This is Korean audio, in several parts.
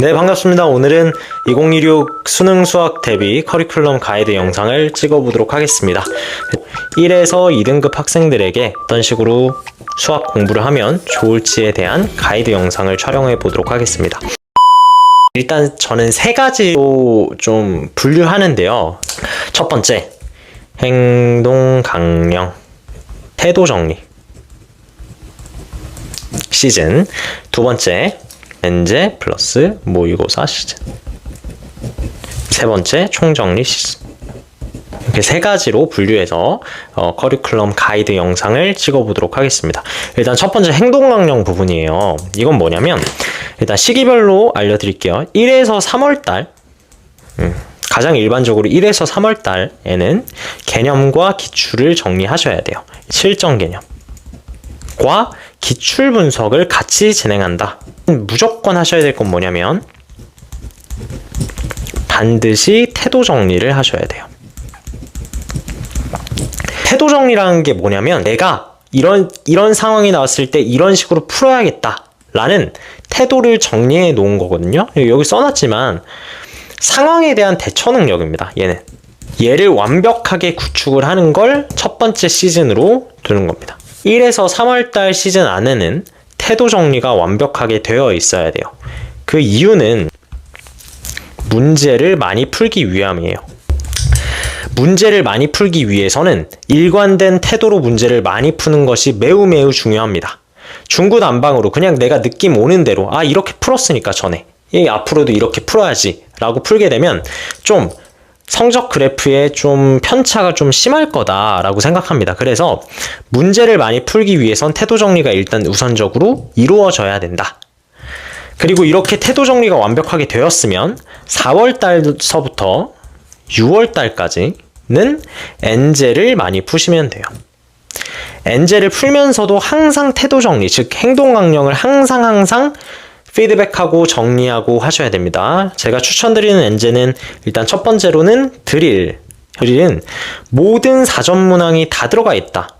네, 반갑습니다. 오늘은 2016 수능 수학 대비 커리큘럼 가이드 영상을 찍어보도록 하겠습니다. 1에서 2등급 학생들에게 어떤 식으로 수학 공부를 하면 좋을지에 대한 가이드 영상을 촬영해 보도록 하겠습니다. 일단 저는 세 가지로 좀 분류하는데요. 첫 번째, 행동 강령, 태도 정리 시즌. 두 번째, 엔제 플러스 모의고사 시즌. 세 번째, 총정리 시즌. 이렇게 세 가지로 분류해서 커리큘럼 가이드 영상을 찍어보도록 하겠습니다. 일단 첫 번째 행동강령 부분이에요. 이건 뭐냐면 일단 시기별로 알려드릴게요. 1에서 3월달 가장 일반적으로 1에서 3월달에는 개념과 기출을 정리하셔야 돼요. 실전 개념과 기출 분석을 같이 진행한다. 무조건 하셔야 될 건 뭐냐면 반드시 태도 정리를 하셔야 돼요. 태도 정리라는 게 뭐냐면 내가 이런 상황이 나왔을 때 이런 식으로 풀어야겠다 라는 태도를 정리해 놓은 거거든요. 여기 써놨지만 상황에 대한 대처 능력입니다. 얘를 완벽하게 구축을 하는 걸 첫 번째 시즌으로 두는 겁니다. 1에서 3월달 시즌 안에는 태도 정리가 완벽하게 되어 있어야 돼요. 그 이유는 문제를 많이 풀기 위함이에요. 문제를 많이 풀기 위해서는 일관된 태도로 문제를 많이 푸는 것이 매우 중요합니다. 중구난방으로 그냥 내가 느낌 오는 대로 이렇게 풀었으니까 전에 앞으로도 이렇게 풀어야지 라고 풀게 되면 좀 성적 그래프에 좀 편차가 좀 심할 거다라고 생각합니다. 그래서 문제를 많이 풀기 위해선 태도 정리가 일단 우선적으로 이루어져야 된다. 그리고 이렇게 태도 정리가 완벽하게 되었으면 4월달서부터 6월달까지는 엔제를 많이 푸시면 돼요. 엔제를 풀면서도 항상 태도 정리, 즉 행동 강령을 항상 피드백하고 정리하고 하셔야 됩니다. 제가 추천드리는 엔제는 일단 첫 번째로는 드릴은 모든 사전 문항이 다 들어가 있다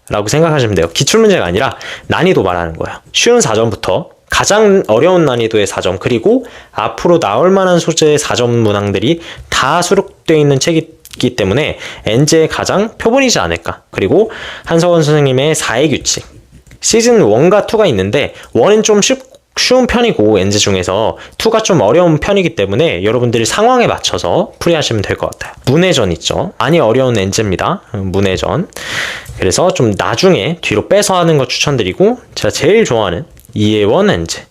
라고 생각하시면 돼요. 기출문제가 아니라 난이도 말하는 거예요. 쉬운 사전부터 가장 어려운 난이도의 사전, 그리고 앞으로 나올 만한 소재의 사전 문항들이 다 수록되어 있는 책이기 때문에 엔제의 가장 표본이지 않을까. 그리고 한석원 선생님의 4의 규칙 시즌 1과 2가 있는데 1은 좀 쉬운 편이고 엔제 중에서 2가 좀 어려운 편이기 때문에 여러분들이 상황에 맞춰서 풀이하시면 될 것 같아요. 문해전 있죠. 많이 어려운 엔제입니다. 문해전. 그래서 좀 나중에 뒤로 빼서 하는 거 추천드리고, 제가 제일 좋아하는 2의1 엔제.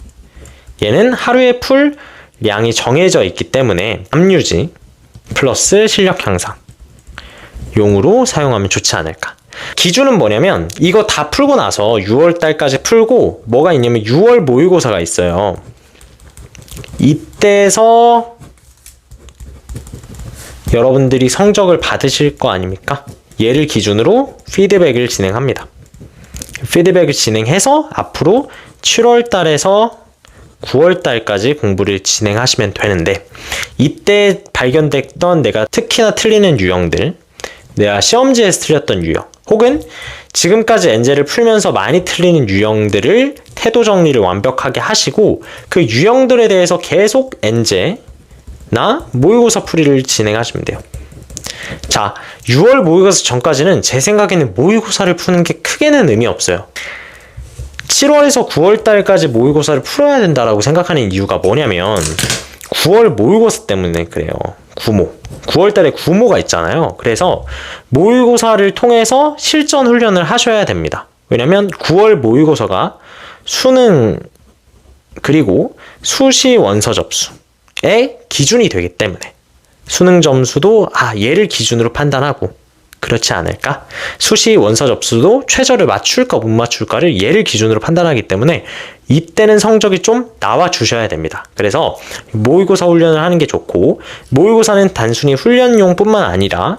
얘는 하루에 풀 양이 정해져 있기 때문에 암유지 플러스 실력 향상 용으로 사용하면 좋지 않을까. 기준은 뭐냐면 이거 다 풀고 나서 6월달까지 풀고 뭐가 있냐면 6월 모의고사가 있어요. 이때서 여러분들이 성적을 받으실 거 아닙니까? 얘를 기준으로 피드백을 진행합니다. 피드백을 진행해서 앞으로 7월달에서 9월달까지 공부를 진행하시면 되는데, 이때 발견됐던 내가 특히나 틀리는 유형들, 내가 시험지에서 틀렸던 유형, 혹은 지금까지 엔제를 풀면서 많이 틀리는 유형들을 태도 정리를 완벽하게 하시고 그 유형들에 대해서 계속 엔제나 모의고사 풀이를 진행하시면 돼요. 자, 6월 모의고사 전까지는 제 생각에는 모의고사를 푸는 게 크게는 의미 없어요. 7월에서 9월달까지 모의고사를 풀어야 된다라고 생각하는 이유가 뭐냐면 9월 모의고사 때문에 그래요. 9월달에 구모가 있잖아요. 그래서 모의고사를 통해서 실전 훈련을 하셔야 됩니다. 왜냐면 9월 모의고사가 수능 그리고 수시 원서 접수의 기준이 되기 때문에 수능 점수도 얘를 기준으로 판단하고 그렇지 않을까? 수시 원서 접수도 최저를 맞출까 못 맞출까를 얘를 기준으로 판단하기 때문에 이때는 성적이 좀 나와 주셔야 됩니다. 그래서 모의고사 훈련을 하는 게 좋고, 모의고사는 단순히 훈련용 뿐만 아니라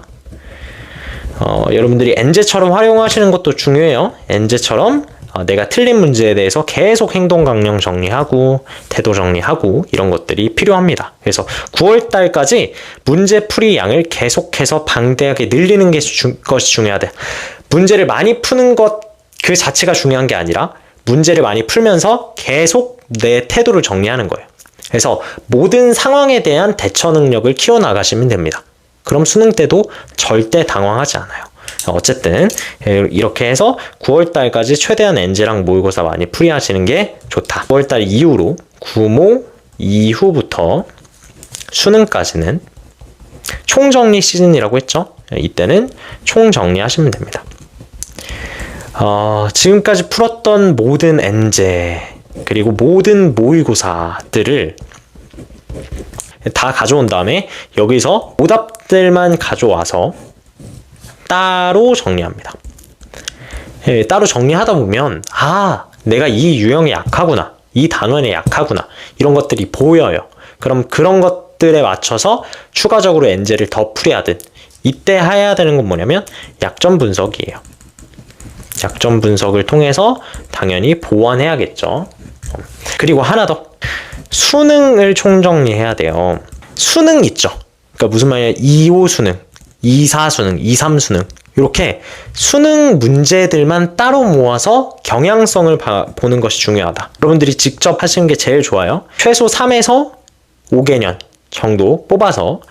여러분들이 엔제처럼 활용하시는 것도 중요해요. 엔제처럼 내가 틀린 문제에 대해서 계속 행동 강령 정리하고 태도 정리하고 이런 것들이 필요합니다. 그래서 9월달까지 문제 풀이 양을 계속해서 방대하게 늘리는 것이 중요하다. 문제를 많이 푸는 것 그 자체가 중요한 게 아니라 문제를 많이 풀면서 계속 내 태도를 정리하는 거예요. 그래서 모든 상황에 대한 대처 능력을 키워나가시면 됩니다. 그럼 수능 때도 절대 당황하지 않아요. 어쨌든 이렇게 해서 9월달까지 최대한 엔제랑 모의고사 많이 풀이하시는 게 좋다. 9월달 이후로 구모 이후부터 수능까지는 총정리 시즌이라고 했죠. 이때는 총정리하시면 됩니다. 지금까지 풀었던 모든 엔제 그리고 모든 모의고사들을 다 가져온 다음에 여기서 오답들만 가져와서 따로 정리합니다. 따로 정리하다 보면 내가 이 유형에 약하구나, 이 단원에 약하구나, 이런 것들이 보여요. 그럼 그런 것들에 맞춰서 추가적으로 엔제를 더 풀이하든, 이때 해야 되는 건 뭐냐면 약점 분석이에요. 약점 분석을 통해서 당연히 보완해야겠죠. 그리고 하나 더, 수능을 총정리해야 돼요. 수능 있죠. 그러니까 무슨 말이냐, 2호 수능, 2사 수능, 2, 3 수능, 이렇게 수능 문제들만 따로 모아서 경향성을 보는 것이 중요하다. 여러분들이 직접 하시는 게 제일 좋아요. 최소 3에서 5개년 정도 뽑아서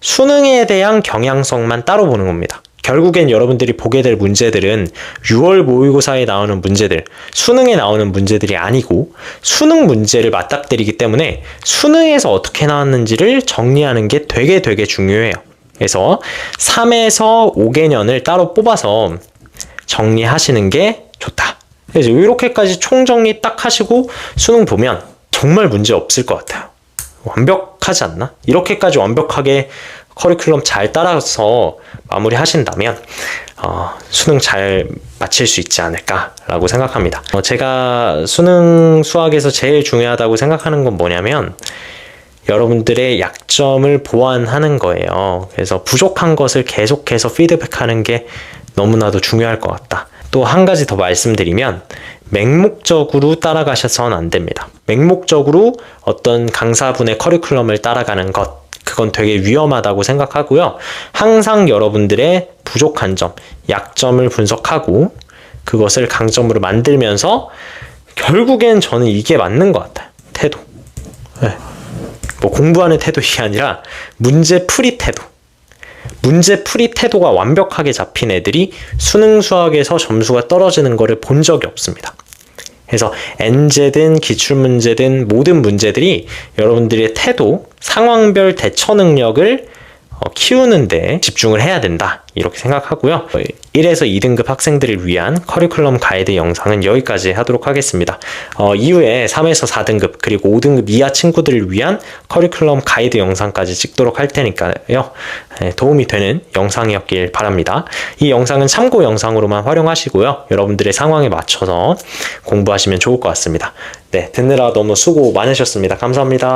수능에 대한 경향성만 따로 보는 겁니다. 결국엔 여러분들이 보게 될 문제들은 6월 모의고사에 나오는 문제들, 수능에 나오는 문제들이 아니고 수능 문제를 맞닥뜨리기 때문에 수능에서 어떻게 나왔는지를 정리하는 게 되게 중요해요. 그래서 3에서 5개년을 따로 뽑아서 정리하시는 게 좋다. 그래서 이렇게까지 총정리 딱 하시고 수능 보면 정말 문제 없을 것 같아요. 완벽하지 않나? 이렇게까지 완벽하게 커리큘럼 잘 따라서 마무리 하신다면 수능 잘 마칠 수 있지 않을까라고 생각합니다. 제가 수능 수학에서 제일 중요하다고 생각하는 건 뭐냐면 여러분들의 약점을 보완하는 거예요. 그래서 부족한 것을 계속해서 피드백하는 게 너무나도 중요할 것 같다. 또 한 가지 더 말씀드리면 맹목적으로 따라가셔서는 안 됩니다. 맹목적으로 어떤 강사분의 커리큘럼을 따라가는 것, 그건 되게 위험하다고 생각하고요. 항상 여러분들의 부족한 점, 약점을 분석하고 그것을 강점으로 만들면서 결국엔 저는 이게 맞는 것 같아요. 태도. 뭐 공부하는 태도가 아니라 문제풀이 태도. 문제풀이 태도가 완벽하게 잡힌 애들이 수능 수학에서 점수가 떨어지는 거를 본 적이 없습니다. 그래서 엔제든 기출문제든 모든 문제들이 여러분들의 태도, 상황별 대처 능력을 키우는데 집중을 해야 된다, 이렇게 생각하고요. 1에서 2등급 학생들을 위한 커리큘럼 가이드 영상은 여기까지 하도록 하겠습니다. 이후에 3에서 4등급 그리고 5등급 이하 친구들을 위한 커리큘럼 가이드 영상까지 찍도록 할 테니까요. 도움이 되는 영상이었길 바랍니다. 이 영상은 참고 영상으로만 활용하시고요. 여러분들의 상황에 맞춰서 공부하시면 좋을 것 같습니다. 네, 듣느라 너무 수고 많으셨습니다. 감사합니다.